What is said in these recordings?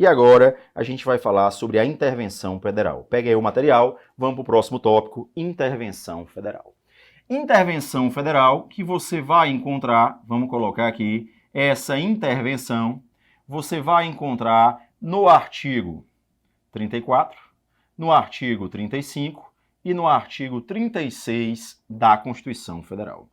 E agora a gente vai falar sobre a intervenção federal. Pega aí o material, vamos para o próximo tópico, intervenção federal. Intervenção federal que você vai encontrar, vamos colocar aqui, essa intervenção, você vai encontrar no artigo 34, no artigo 35 e no artigo 36 da Constituição Federal.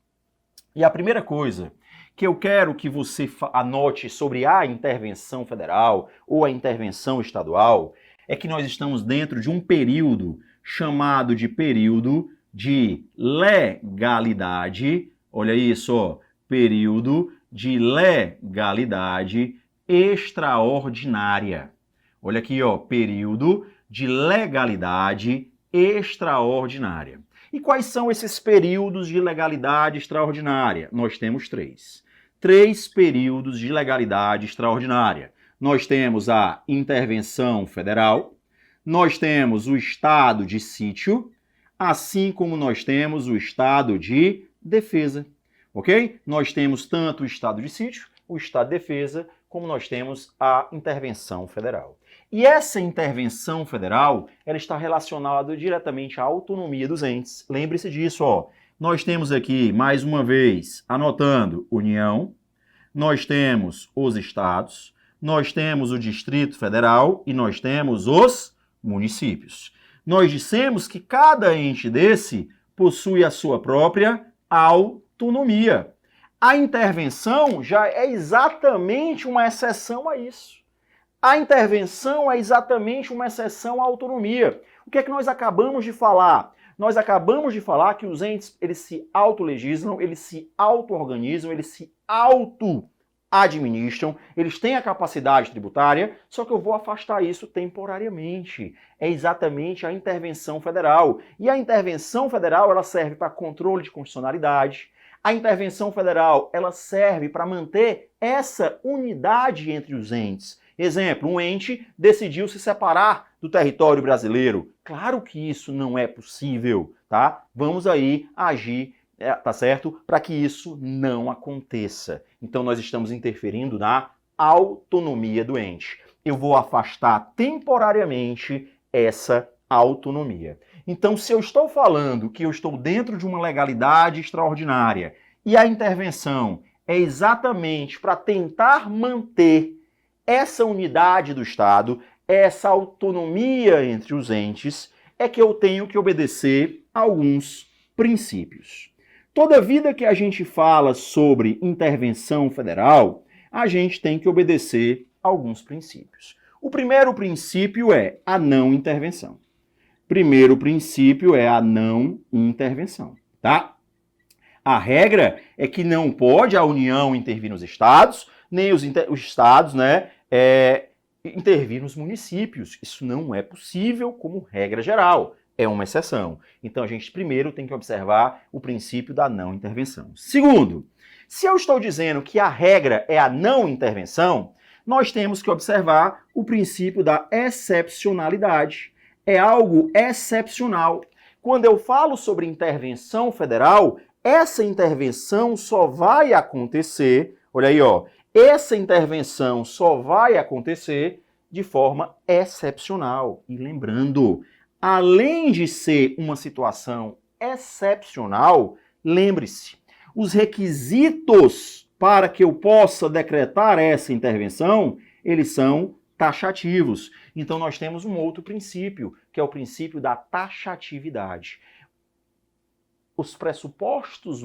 E a primeira coisa que eu quero que você anote sobre a intervenção federal ou a intervenção estadual é que nós estamos dentro de um período chamado de período de legalidade. Olha isso, ó, período de legalidade extraordinária. Olha aqui, ó, período de legalidade extraordinária. E quais são esses períodos de legalidade extraordinária? Nós temos três. Três períodos de legalidade extraordinária. Nós temos a intervenção federal, nós temos o estado de sítio, assim como nós temos o estado de defesa, ok? Nós temos tanto o estado de sítio, o estado de defesa, como nós temos a intervenção federal. E essa intervenção federal, ela está relacionada diretamente à autonomia dos entes. Lembre-se disso, ó. Nós temos aqui, mais uma vez, anotando União, nós temos os estados, nós temos o Distrito Federal e nós temos os municípios. Nós dissemos que cada ente desse possui a sua própria autonomia. A intervenção já é exatamente uma exceção a isso. A intervenção é exatamente uma exceção à autonomia. O que é que nós acabamos de falar? Nós acabamos de falar que os entes, eles se autolegislam, eles se auto-organizam, eles se auto-administram, eles têm a capacidade tributária, só que eu vou afastar isso temporariamente. É exatamente a intervenção federal. E a intervenção federal, ela serve para controle de constitucionalidade. A intervenção federal, ela serve para manter essa unidade entre os entes. Exemplo, um ente decidiu se separar do território brasileiro. Claro que isso não é possível, tá? Vamos aí agir, tá certo? Para que isso não aconteça. Então nós estamos interferindo na autonomia do ente. Eu vou afastar temporariamente essa autonomia. Então, se eu estou falando que eu estou dentro de uma legalidade extraordinária e a intervenção é exatamente para tentar manter essa unidade do Estado, essa autonomia entre os entes, é que eu tenho que obedecer a alguns princípios. Toda vida que a gente fala sobre intervenção federal, a gente tem que obedecer a alguns princípios. O primeiro princípio é a não intervenção. Primeiro princípio é a não intervenção, tá? A regra é que não pode a União intervir nos estados, nem os estados, né, intervir nos municípios. Isso não é possível como regra geral. É uma exceção. Então a gente primeiro tem que observar o princípio da não intervenção. Segundo, se eu estou dizendo que a regra é a não intervenção, nós temos que observar o princípio da excepcionalidade. É algo excepcional. Quando eu falo sobre intervenção federal, essa intervenção só vai acontecer, olha aí, ó, essa intervenção só vai acontecer de forma excepcional. E lembrando, além de ser uma situação excepcional, lembre-se, os requisitos para que eu possa decretar essa intervenção, eles são taxativos. Então nós temos um outro princípio, que é o princípio da taxatividade. Os pressupostos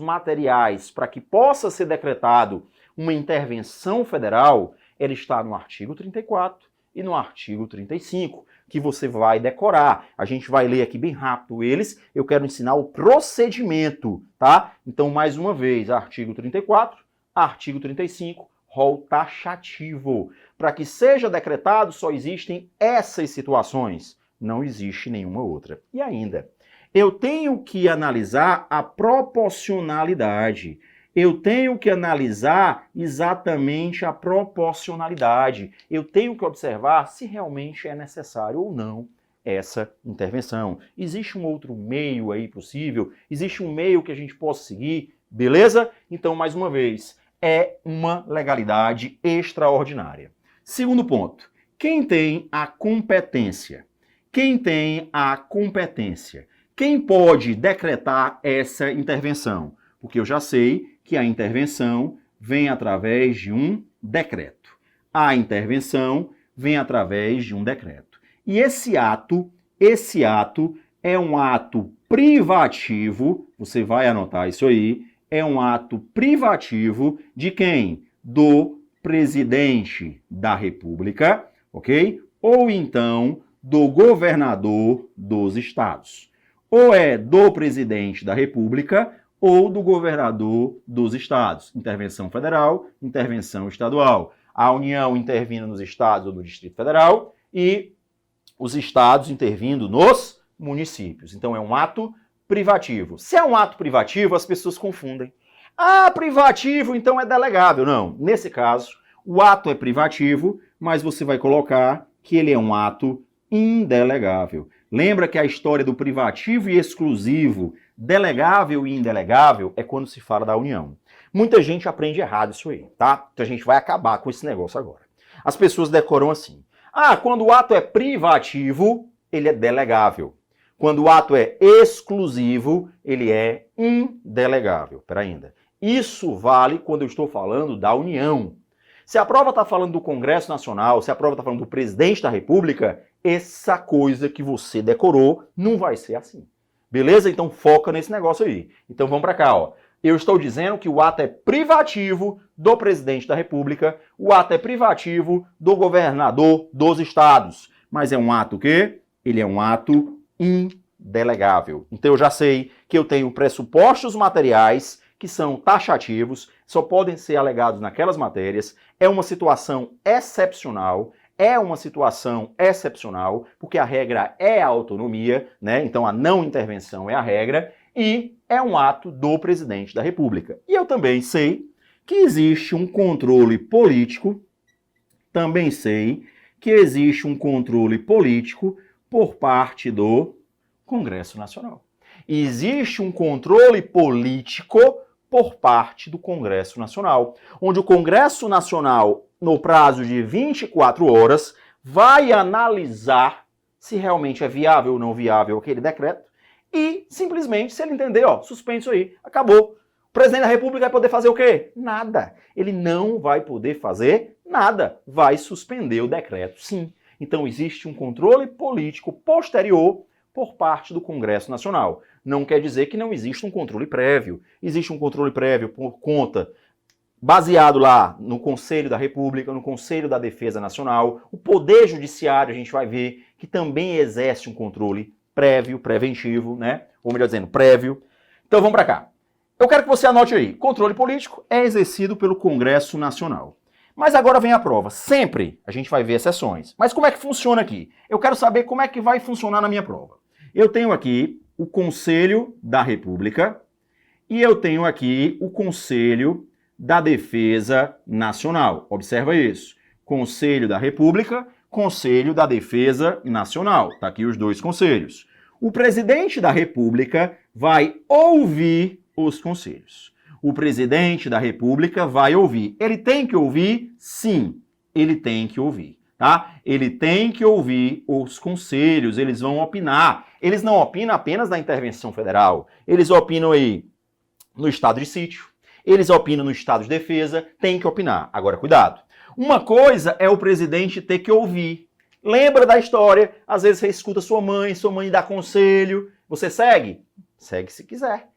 materiais para que possa ser decretado uma intervenção federal, ela está no artigo 34 e no artigo 35, que você vai decorar. A gente vai ler aqui bem rápido eles, eu quero ensinar o procedimento, tá? Então, mais uma vez, artigo 34, artigo 35, rol taxativo. Para que seja decretado, só existem essas situações. Não existe nenhuma outra. E ainda, eu tenho que analisar a proporcionalidade. Eu tenho que analisar exatamente a proporcionalidade. Eu tenho que observar se realmente é necessário ou não essa intervenção. Existe um outro meio aí possível? Existe um meio que a gente possa seguir? Beleza? Então, mais uma vez, é uma legalidade extraordinária. Segundo ponto, quem tem a competência? Quem tem a competência? Quem pode decretar essa intervenção? Porque eu já sei que a intervenção vem através de um decreto. A intervenção vem através de um decreto. E esse ato é um ato privativo, você vai anotar isso aí, é um ato privativo de quem? Do presidente da República, ok? Ou então do governador dos estados. Ou é do presidente da República ou do governador dos estados. Intervenção federal, intervenção estadual. A União intervindo nos estados ou no Distrito Federal e os estados intervindo nos municípios. Então é um ato privativo. Se é um ato privativo, as pessoas confundem. Ah, privativo, então é delegável. Não, nesse caso, o ato é privativo, mas você vai colocar que ele é um ato indelegável. Lembra que a história do privativo e exclusivo, delegável e indelegável, é quando se fala da União. Muita gente aprende errado isso aí, tá? Então a gente vai acabar com esse negócio agora. As pessoas decoram assim. Ah, quando o ato é privativo, ele é delegável. Quando o ato é exclusivo, ele é indelegável. Espera ainda. Isso vale quando eu estou falando da União. Se a prova está falando do Congresso Nacional, se a prova está falando do presidente da República, essa coisa que você decorou não vai ser assim. Beleza? Então foca nesse negócio aí. Então vamos para cá, ó. Eu estou dizendo que o ato é privativo do presidente da República, o ato é privativo do governador dos estados. Mas é um ato o quê? Ele é um ato indelegável. Então eu já sei que eu tenho pressupostos materiais que são taxativos, só podem ser alegados naquelas matérias. É uma situação excepcional, porque a regra é a autonomia, né? Então a não intervenção é a regra, e é um ato do presidente da República. E eu também sei que existe um controle político, por parte do Congresso Nacional. Existe um controle político por parte do Congresso Nacional, onde o Congresso Nacional, no prazo de 24 horas, vai analisar se realmente é viável ou não viável aquele decreto e, simplesmente, se ele entender, ó, suspende isso aí, acabou. O presidente da República vai poder fazer o quê? Nada. Ele não vai poder fazer nada. Vai suspender o decreto, sim. Então, existe um controle político posterior por parte do Congresso Nacional. Não quer dizer que não existe um controle prévio. Existe um controle prévio por conta, baseado lá no Conselho da República, no Conselho da Defesa Nacional. O Poder Judiciário, a gente vai ver, que também exerce um controle prévio, preventivo, né? Ou melhor dizendo, prévio. Então vamos para cá. Eu quero que você anote aí. Controle político é exercido pelo Congresso Nacional. Mas agora vem a prova. Sempre a gente vai ver exceções. Mas como é que funciona aqui? Eu quero saber como é que vai funcionar na minha prova. Eu tenho aqui o Conselho da República e eu tenho aqui o Conselho da Defesa Nacional. Observa isso. Conselho da República, Conselho da Defesa Nacional. Tá aqui os dois conselhos. O presidente da República vai ouvir os conselhos. O presidente da República vai ouvir. Ele tem que ouvir? Sim, ele tem que ouvir, tá? Ele tem que ouvir os conselhos, eles vão opinar. Eles não opinam apenas na intervenção federal, eles opinam aí no estado de sítio, eles opinam no estado de defesa, tem que opinar. Agora, cuidado. Uma coisa é o presidente ter que ouvir. Lembra da história? Às vezes você escuta sua mãe dá conselho. Você segue? Segue se quiser.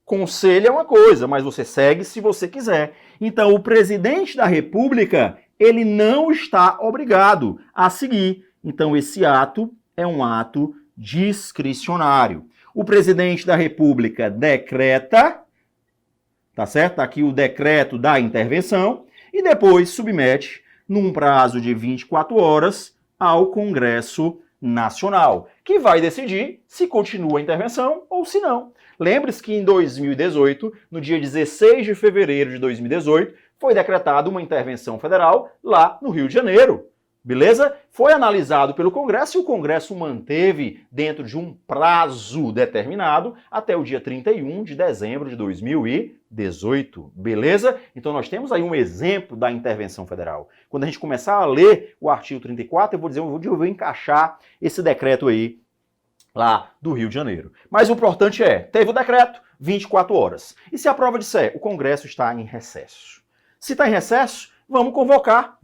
Conselho é uma coisa, mas você segue se você quiser. Então, o presidente da República, ele não está obrigado a seguir. Então, esse ato é um ato discricionário. O presidente da República decreta, tá certo? Tá aqui o decreto da intervenção, e depois submete, num prazo de 24 horas, ao Congresso Nacional, que vai decidir se continua a intervenção ou se não. Lembre-se que em 2018, no dia 16 de fevereiro de 2018, foi decretada uma intervenção federal lá no Rio de Janeiro. Beleza? Foi analisado pelo Congresso e o Congresso manteve dentro de um prazo determinado até o dia 31 de dezembro de 2018. Beleza? Então nós temos aí um exemplo da intervenção federal. Quando a gente começar a ler o artigo 34, eu vou dizer onde eu vou encaixar esse decreto aí lá do Rio de Janeiro. Mas o importante teve o decreto, 24 horas. E se a prova disser, o Congresso está em recesso. Se está em recesso, vamos convocar.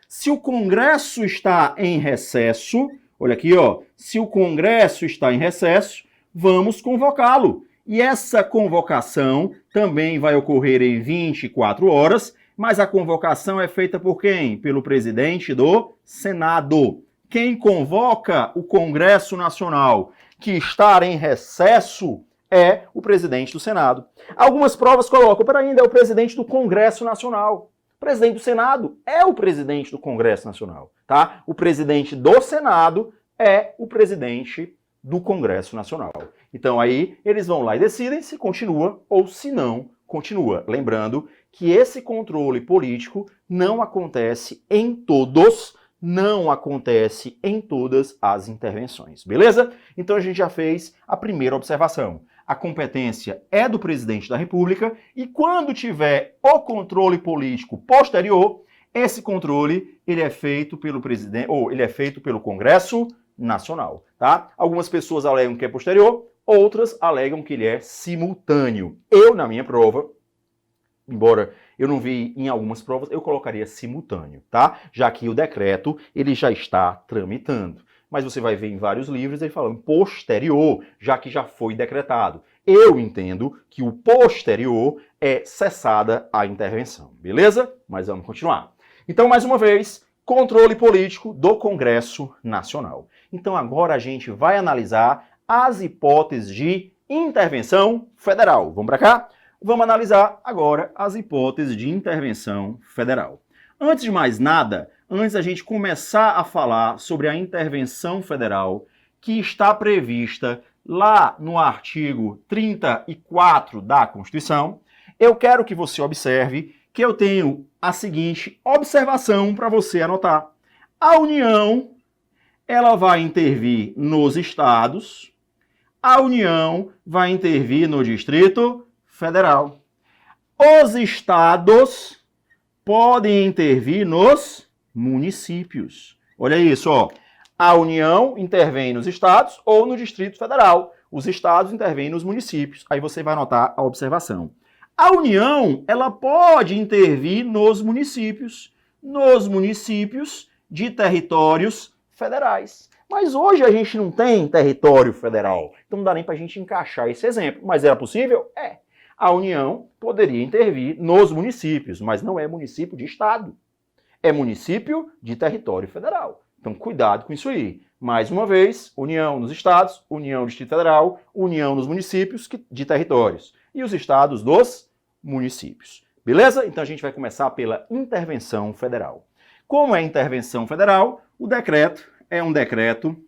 Se o Congresso está em recesso, olha aqui, ó, se o Congresso está em recesso, vamos convocá-lo. E essa convocação também vai ocorrer em 24 horas, mas a convocação é feita por quem? Pelo presidente do Senado. Quem convoca o Congresso Nacional que está em recesso é o presidente do Senado. Algumas provas colocam, para ainda é o presidente do Congresso Nacional. O presidente do Senado é o presidente do Congresso Nacional, tá? O presidente do Senado é o presidente do Congresso Nacional. Então aí eles vão lá e decidem se continua ou se não continua. Lembrando que esse controle político não acontece em todas as intervenções, beleza? Então a gente já fez a primeira observação. A competência é do presidente da República e quando tiver o controle político posterior, esse controle ele é feito pelo presidente ou ele é feito pelo Congresso Nacional, tá? Algumas pessoas alegam que é posterior, outras alegam que ele é simultâneo. Eu, na minha prova, embora eu não vi em algumas provas, eu colocaria simultâneo, tá? Já que o decreto ele já está tramitando. Mas você vai ver em vários livros ele falando posterior, já que já foi decretado. Eu entendo que o posterior é cessada a intervenção, beleza? Mas vamos continuar. Então, mais uma vez, controle político do Congresso Nacional. Então, agora a gente vai analisar as hipóteses de intervenção federal. Vamos para cá? Vamos analisar agora as hipóteses de intervenção federal. Antes de mais nada, antes da gente começar a falar sobre a intervenção federal que está prevista lá no artigo 34 da Constituição, eu quero que você observe que eu tenho a seguinte observação para você anotar. A União, ela vai intervir nos estados, a União vai intervir no Distrito Federal. Os estados podem intervir nos municípios. Olha isso, ó. A União intervém nos estados ou no Distrito Federal. Os estados intervêm nos municípios. Aí você vai anotar a observação. A União, ela pode intervir nos municípios de territórios federais. Mas hoje a gente não tem território federal. Então não dá nem para a gente encaixar esse exemplo. Mas era possível? É. A União poderia intervir nos municípios, mas não é município de estado. É município de território federal. Então, cuidado com isso aí. Mais uma vez, União nos estados, União no Distrito Federal, União nos municípios de territórios. E os estados dos municípios. Beleza? Então, a gente vai começar pela intervenção federal. Como é intervenção federal, o decreto é um decreto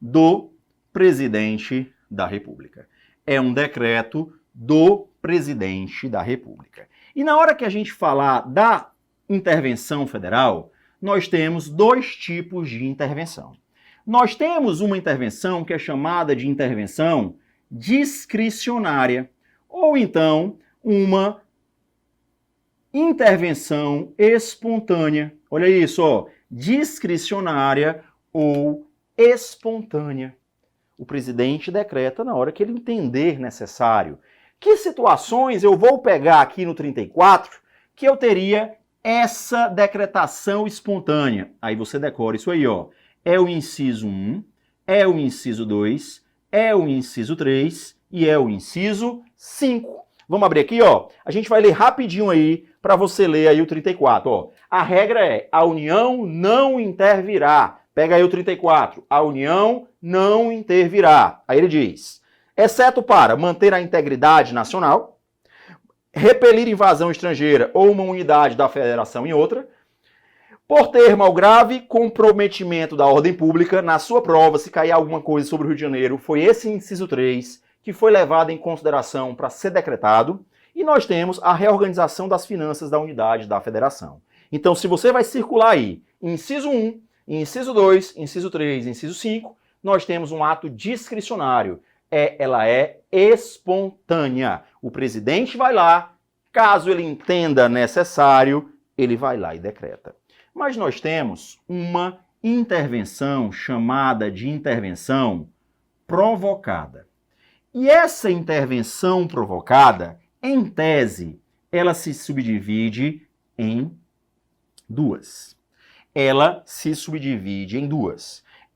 do presidente da República. É um decreto do presidente da República. E na hora que a gente falar da intervenção federal, nós temos dois tipos de intervenção. Nós temos uma intervenção que é chamada de intervenção discricionária, ou então uma intervenção espontânea. Olha isso, ó, discricionária ou espontânea. O presidente decreta na hora que ele entender necessário. Que situações eu vou pegar aqui no 34 que eu teria essa decretação espontânea? Aí você decora isso aí, ó. É o inciso 1, é o inciso 2, é o inciso 3 e é o inciso 5. Vamos abrir aqui, ó. A gente vai ler rapidinho aí para você ler aí o 34, ó. A regra é: a União não intervirá. Pega aí o 34. A União não intervirá. Aí ele diz: exceto para manter a integridade nacional, repelir invasão estrangeira ou uma unidade da federação em outra, por ter mal grave comprometimento da ordem pública. Na sua prova, se cair alguma coisa sobre o Rio de Janeiro, foi esse inciso 3 que foi levado em consideração para ser decretado. E nós temos a reorganização das finanças da unidade da federação. Então, se você vai circular aí, inciso 1, inciso 2, inciso 3, inciso 5, nós temos um ato discricionário. Ela é espontânea. O presidente vai lá, caso ele entenda necessário, ele vai lá e decreta. Mas nós temos uma intervenção chamada de intervenção provocada. E essa intervenção provocada, em tese, ela se subdivide em duas.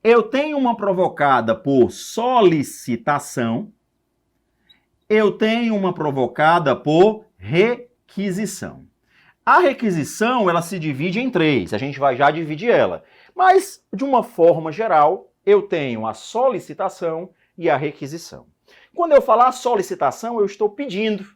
Eu tenho uma provocada por solicitação, eu tenho uma provocada por requisição. A requisição, ela se divide em 3, a gente vai já dividir ela. Mas, de uma forma geral, eu tenho a solicitação e a requisição. Quando eu falar solicitação, eu estou pedindo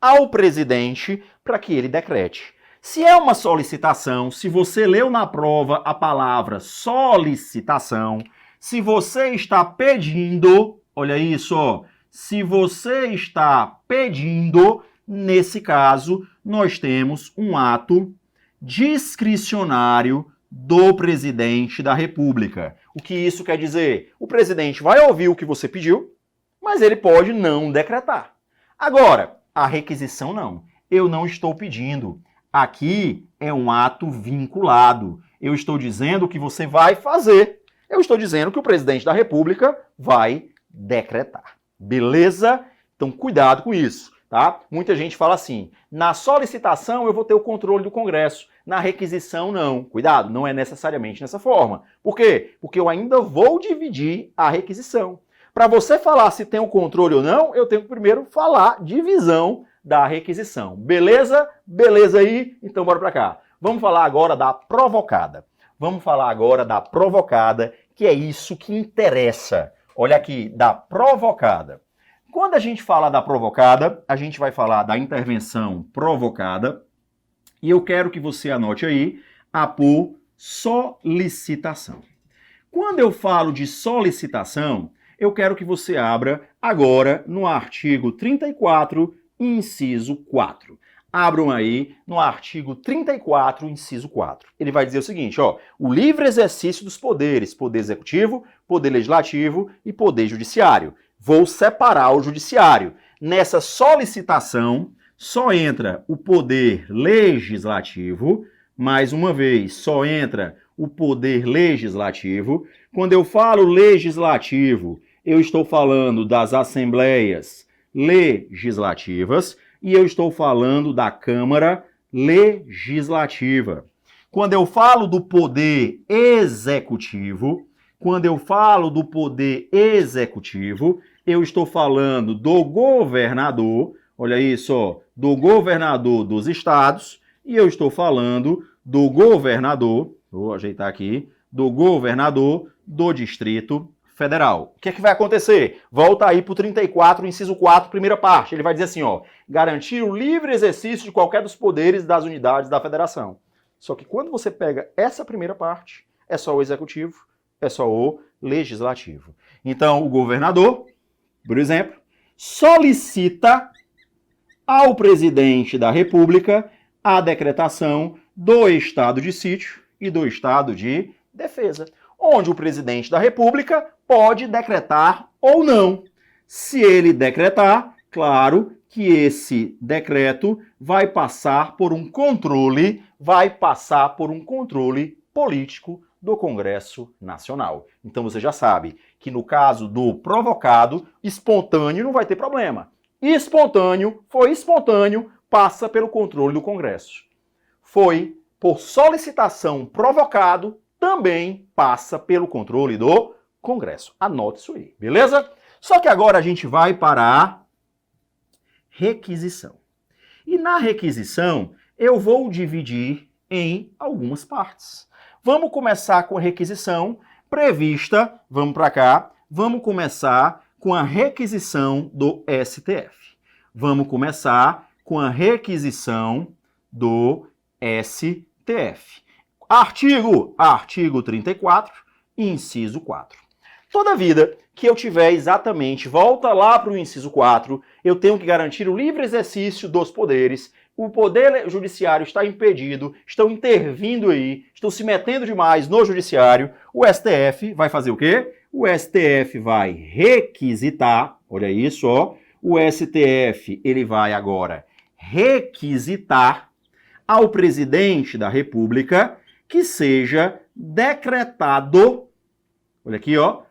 ao presidente para que ele decrete. Se é uma solicitação, se você leu na prova a palavra solicitação, se você está pedindo, olha isso, ó, se você está pedindo, nesse caso, nós temos um ato discricionário do presidente da República. O que isso quer dizer? O presidente vai ouvir o que você pediu, mas ele pode não decretar. Agora, a requisição não. Eu não estou pedindo. Aqui é um ato vinculado. Eu estou dizendo que você vai fazer. Eu estou dizendo que o presidente da República vai decretar. Beleza? Então, cuidado com isso, tá? Muita gente fala assim, na solicitação eu vou ter o controle do Congresso, na requisição não. Cuidado, não é necessariamente dessa forma. Por quê? Porque eu ainda vou dividir a requisição. Para você falar se tem o controle ou não, eu tenho que primeiro falar divisão da requisição. Beleza? Beleza aí? Então bora para cá. Vamos falar agora da provocada. Que é isso que interessa. Olha aqui, da provocada. Quando a gente fala da provocada, a gente vai falar da intervenção provocada. E eu quero que você anote aí a por solicitação. Quando eu falo de solicitação, eu quero que você abra agora no artigo 34, inciso 4. Abram aí no artigo 34, inciso 4. Ele vai dizer o seguinte, ó, o livre exercício dos poderes, poder executivo, poder legislativo e poder judiciário. Vou separar o judiciário. Nessa solicitação, só entra o poder legislativo, mais uma vez, só entra o poder legislativo. Quando eu falo legislativo, eu estou falando das assembleias legislativas e eu estou falando da Câmara Legislativa. Quando eu falo do poder executivo, eu estou falando do governador, olha isso, ó, do governador dos estados, e eu estou falando do governador, vou ajeitar aqui, do governador do Distrito Federal. O que é que vai acontecer? Volta aí para o 34, inciso 4, primeira parte. Ele vai dizer assim, ó, garantir o livre exercício de qualquer dos poderes das unidades da federação. Só que quando você pega essa primeira parte, é só o executivo, é só o legislativo. Então, o governador, por exemplo, solicita ao presidente da República a decretação do estado de sítio e do estado de defesa, onde o presidente da República pode decretar ou não. Se ele decretar, claro que esse decreto vai passar por um controle político do Congresso Nacional. Então você já sabe que no caso do provocado, espontâneo não vai ter problema. Espontâneo, foi espontâneo, passa pelo controle do Congresso. Foi por solicitação provocado, também passa pelo controle do Congresso. Anote isso aí, beleza? Só que agora a gente vai para a requisição. E na requisição, eu vou dividir em algumas partes. Vamos começar com a requisição prevista, vamos para cá, vamos começar com a requisição do STF. Vamos começar com a requisição do STF. Artigo 34, inciso 4. Toda vida que eu tiver exatamente, volta lá para o inciso 4, eu tenho que garantir o livre exercício dos poderes, o poder judiciário está impedido, estão intervindo aí, estão se metendo demais no judiciário, o STF vai fazer o quê? O STF vai requisitar, olha isso, ó, o STF ele vai agora requisitar ao presidente da República que seja decretado, olha aqui, ó,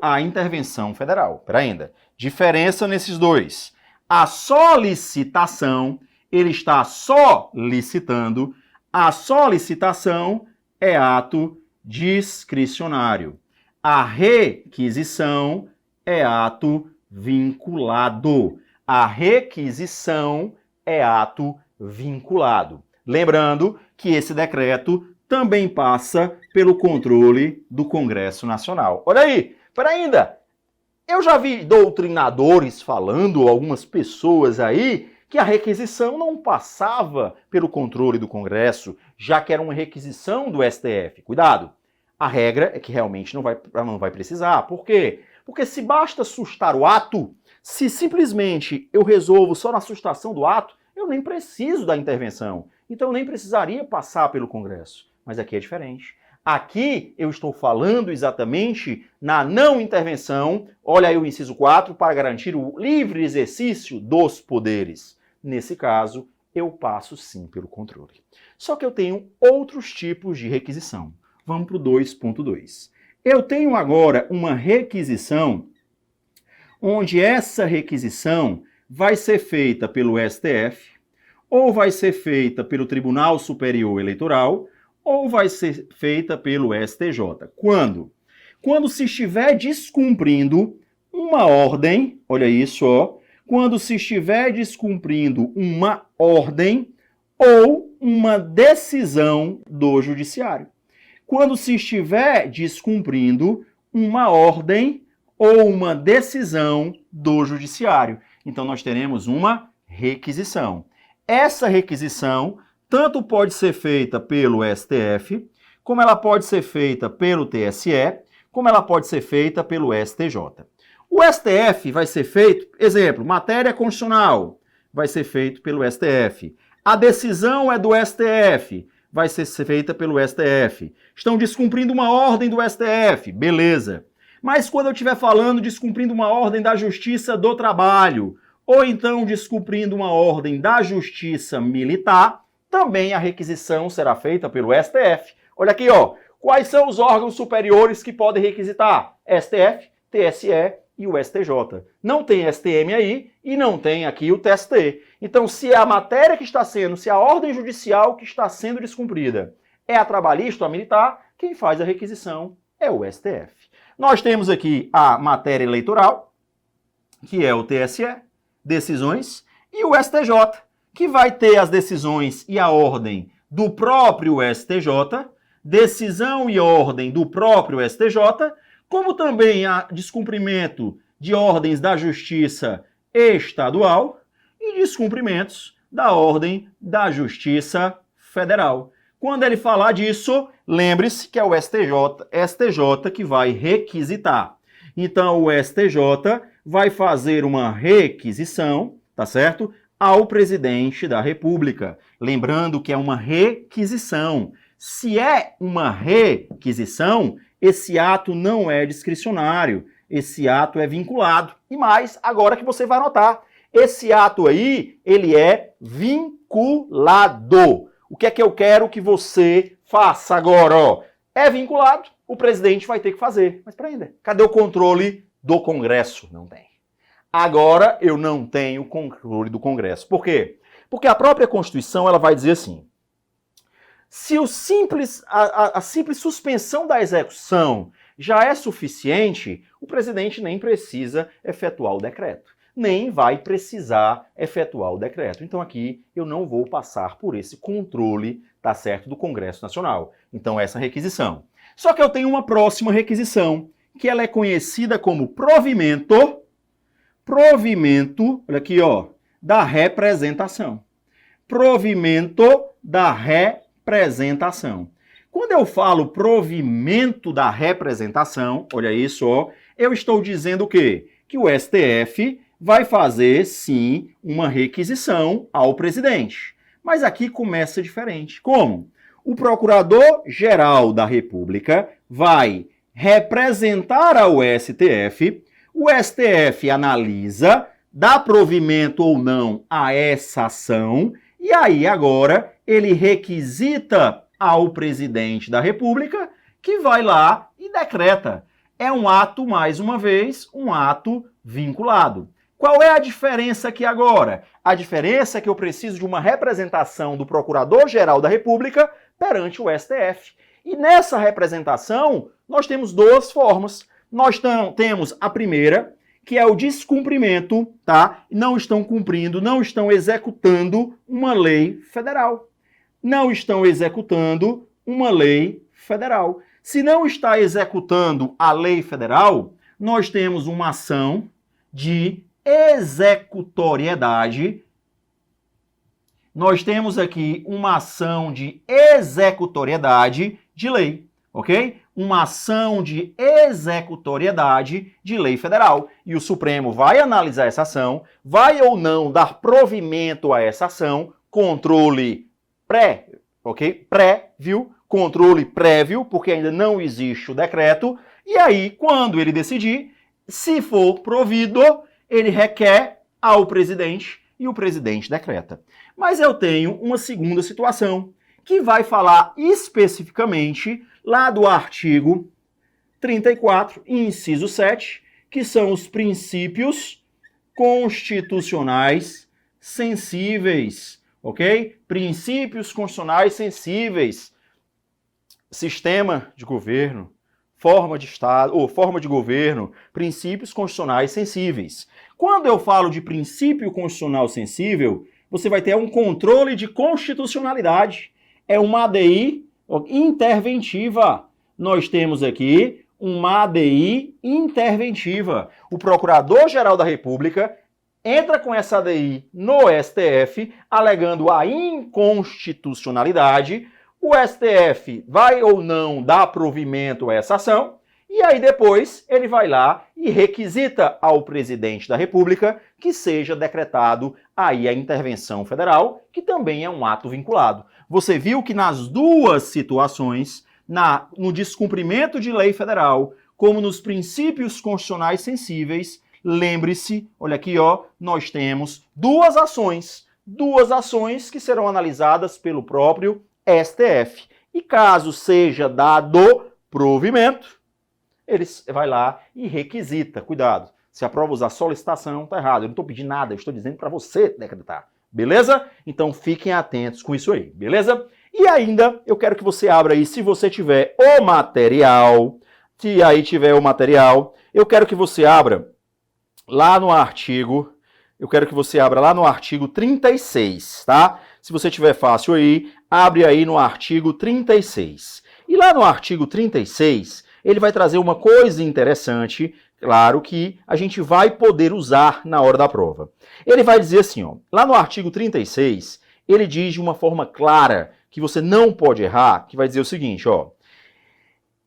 a intervenção federal. Espera ainda. Diferença nesses dois. A solicitação, ele está solicitando. A solicitação é ato discricionário. A requisição é ato vinculado. A requisição é ato vinculado. Lembrando que esse decreto também passa pelo controle do Congresso Nacional. Olha aí, peraí ainda. Eu já vi doutrinadores falando, algumas pessoas aí, que a requisição não passava pelo controle do Congresso, já que era uma requisição do STF. Cuidado, a regra é que realmente não vai precisar. Por quê? Porque se basta sustar o ato, se simplesmente eu resolvo só na sustação do ato, eu nem preciso da intervenção. Então eu nem precisaria passar pelo Congresso. Mas aqui é diferente. Aqui eu estou falando exatamente na não intervenção, olha aí o inciso 4, para garantir o livre exercício dos poderes. Nesse caso, eu passo sim pelo controle. Só que eu tenho outros tipos de requisição. Vamos para o 2.2. Eu tenho agora uma requisição onde essa requisição vai ser feita pelo STF, ou vai ser feita pelo Tribunal Superior Eleitoral, ou vai ser feita pelo STJ. Quando? Quando se estiver descumprindo uma ordem, olha isso, ó, quando se estiver descumprindo uma ordem ou uma decisão do Judiciário. Quando se estiver descumprindo uma ordem ou uma decisão do Judiciário. Então nós teremos uma requisição. Essa requisição tanto pode ser feita pelo STF, como ela pode ser feita pelo TSE, como ela pode ser feita pelo STJ. O STF vai ser feito, exemplo, matéria constitucional, vai ser feito pelo STF. A decisão é do STF, vai ser feita pelo STF. Estão descumprindo uma ordem do STF, beleza. Mas quando eu estiver falando descumprindo uma ordem da Justiça do Trabalho, ou então descumprindo uma ordem da Justiça Militar, também a requisição será feita pelo STF. Olha aqui, ó. Quais são os órgãos superiores que podem requisitar? STF, TSE e o STJ. Não tem STM aí e não tem aqui o TST. Então, se a matéria que está sendo, se a ordem judicial que está sendo descumprida é a trabalhista ou a militar, quem faz a requisição é o STF. Nós temos aqui a matéria eleitoral, que é o TSE, decisões, e o STJ, que vai ter as decisões e a ordem do próprio STJ, decisão e ordem do próprio STJ, como também há descumprimento de ordens da Justiça Estadual e descumprimentos da ordem da Justiça Federal. Quando ele falar disso, lembre-se que é o STJ que vai requisitar. Então, o STJ vai fazer uma requisição, tá certo? Ao presidente da República. Lembrando que é uma requisição. Se é uma requisição, esse ato não é discricionário, esse ato é vinculado. E mais, agora que você vai anotar, esse ato aí, ele é vinculado. O que é que eu quero que você faça agora? Ó? É vinculado, o presidente vai ter que fazer. Mas peraí, cadê o controle do Congresso? Não tem. Agora eu não tenho controle do Congresso. Por quê? Porque a própria Constituição ela vai dizer assim, se a simples suspensão da execução já é suficiente, o presidente nem precisa efetuar o decreto. Nem vai precisar efetuar o decreto. Então aqui eu não vou passar por esse controle, tá certo, do Congresso Nacional. Então essa requisição. Só que eu tenho uma próxima requisição, que ela é conhecida como provimento, olha aqui, ó, da representação. Provimento da representação. Quando eu falo provimento da representação, olha isso, ó, eu estou dizendo o quê? Que o STF vai fazer, sim, uma requisição ao presidente. Mas aqui começa diferente. Como? O Procurador-Geral da República vai representar ao STF, o STF analisa, dá provimento ou não a essa ação, e aí agora ele requisita ao presidente da República, que vai lá e decreta. É um ato, mais uma vez, um ato vinculado. Qual é a diferença aqui agora? A diferença é que eu preciso de uma representação do Procurador-Geral da República perante o STF. E nessa representação, nós temos duas formas. Nós temos a primeira, que é o descumprimento, tá? Não estão cumprindo, não estão executando uma lei federal. Não estão executando uma lei federal. Se não está executando a lei federal, nós temos uma ação de executoriedade. Nós temos aqui uma ação de executoriedade de lei, ok? Uma ação de executoriedade de lei federal. E o Supremo vai analisar essa ação, vai ou não dar provimento a essa ação, controle prévio, controle prévio, porque ainda não existe o decreto, e aí, quando ele decidir, se for provido, ele requer ao presidente e o presidente decreta. Mas eu tenho uma segunda situação, que vai falar especificamente lá do artigo 34, inciso 7, que são os princípios constitucionais sensíveis, ok? Princípios constitucionais sensíveis. Sistema de governo, forma de Estado, ou forma de governo, princípios constitucionais sensíveis. Quando eu falo de princípio constitucional sensível, você vai ter um controle de constitucionalidade. É uma ADI interventiva. Nós temos aqui uma ADI interventiva. O Procurador-Geral da República entra com essa ADI no STF, alegando a inconstitucionalidade. O STF vai ou não dar provimento a essa ação, e aí depois ele vai lá e requisita ao presidente da República que seja decretado aí a intervenção federal, que também é um ato vinculado. Você viu que nas duas situações, no descumprimento de lei federal, como nos princípios constitucionais sensíveis, lembre-se, olha aqui, ó, nós temos duas ações que serão analisadas pelo próprio STF. E caso seja dado provimento, ele vai lá e requisita. Cuidado, se a prova usar solicitação, tá errado. Eu não estou pedindo nada, eu estou dizendo para você decretar. Beleza? Então fiquem atentos com isso aí, beleza? E ainda, eu quero que você abra aí, se você tiver o material, se aí tiver o material, eu quero que você abra lá no artigo, 36, tá? Se você tiver fácil aí, abre aí no artigo 36. E lá no artigo 36, ele vai trazer uma coisa interessante, claro, que a gente vai poder usar na hora da prova. Ele vai dizer assim, ó, lá no artigo 36, ele diz de uma forma clara, que você não pode errar, que vai dizer o seguinte, ó.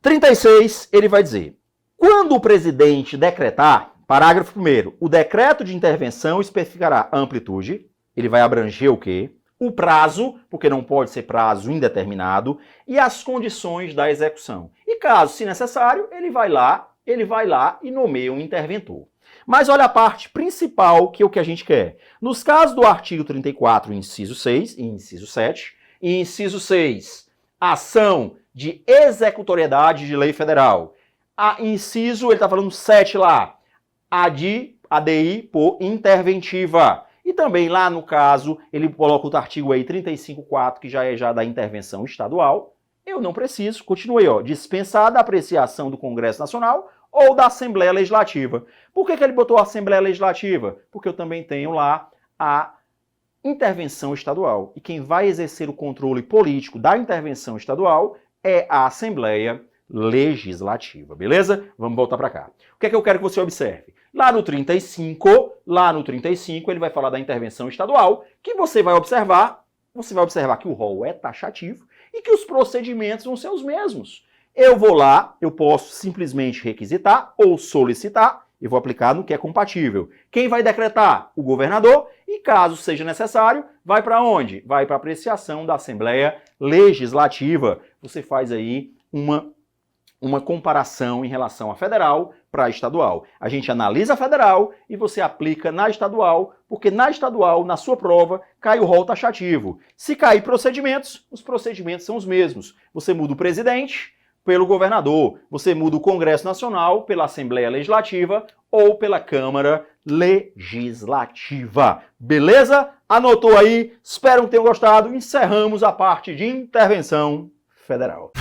36, ele vai dizer, quando o presidente decretar, parágrafo 1º, o decreto de intervenção especificará a amplitude, ele vai abranger o quê? O prazo, porque não pode ser prazo indeterminado, e as condições da execução. E caso, se necessário, ele vai lá e nomeia um interventor. Mas olha a parte principal, que é o que a gente quer. Nos casos do artigo 34, inciso 6 e inciso 7, e inciso 6, ação de executoriedade de lei federal. A inciso, ele está falando 7 lá, ADI por interventiva. E também lá no caso, ele coloca o artigo aí 35.4, que já é da intervenção estadual. Eu não preciso, continuei, ó, dispensada a apreciação do Congresso Nacional ou da Assembleia Legislativa. Por que ele botou a Assembleia Legislativa? Porque eu também tenho lá a intervenção estadual. E quem vai exercer o controle político da intervenção estadual é a Assembleia Legislativa, beleza? Vamos voltar para cá. O que é que eu quero que você observe? Lá no 35, ele vai falar da intervenção estadual, que você vai observar que o rol é taxativo e que os procedimentos vão ser os mesmos. Eu vou lá, eu posso simplesmente requisitar ou solicitar, Eu vou aplicar no que é compatível. Quem vai decretar? O governador. E caso seja necessário, vai para onde? Vai para apreciação da Assembleia Legislativa. Você faz aí uma comparação em relação à federal para a estadual. A gente analisa a federal e você aplica na estadual, porque na estadual, na sua prova, cai o rol taxativo. Se cair procedimentos, os procedimentos são os mesmos. Você muda o presidente pelo governador, você muda o Congresso Nacional pela Assembleia Legislativa ou pela Câmara Legislativa. Beleza? Anotou aí? Espero que tenham gostado. Encerramos a parte de intervenção federal.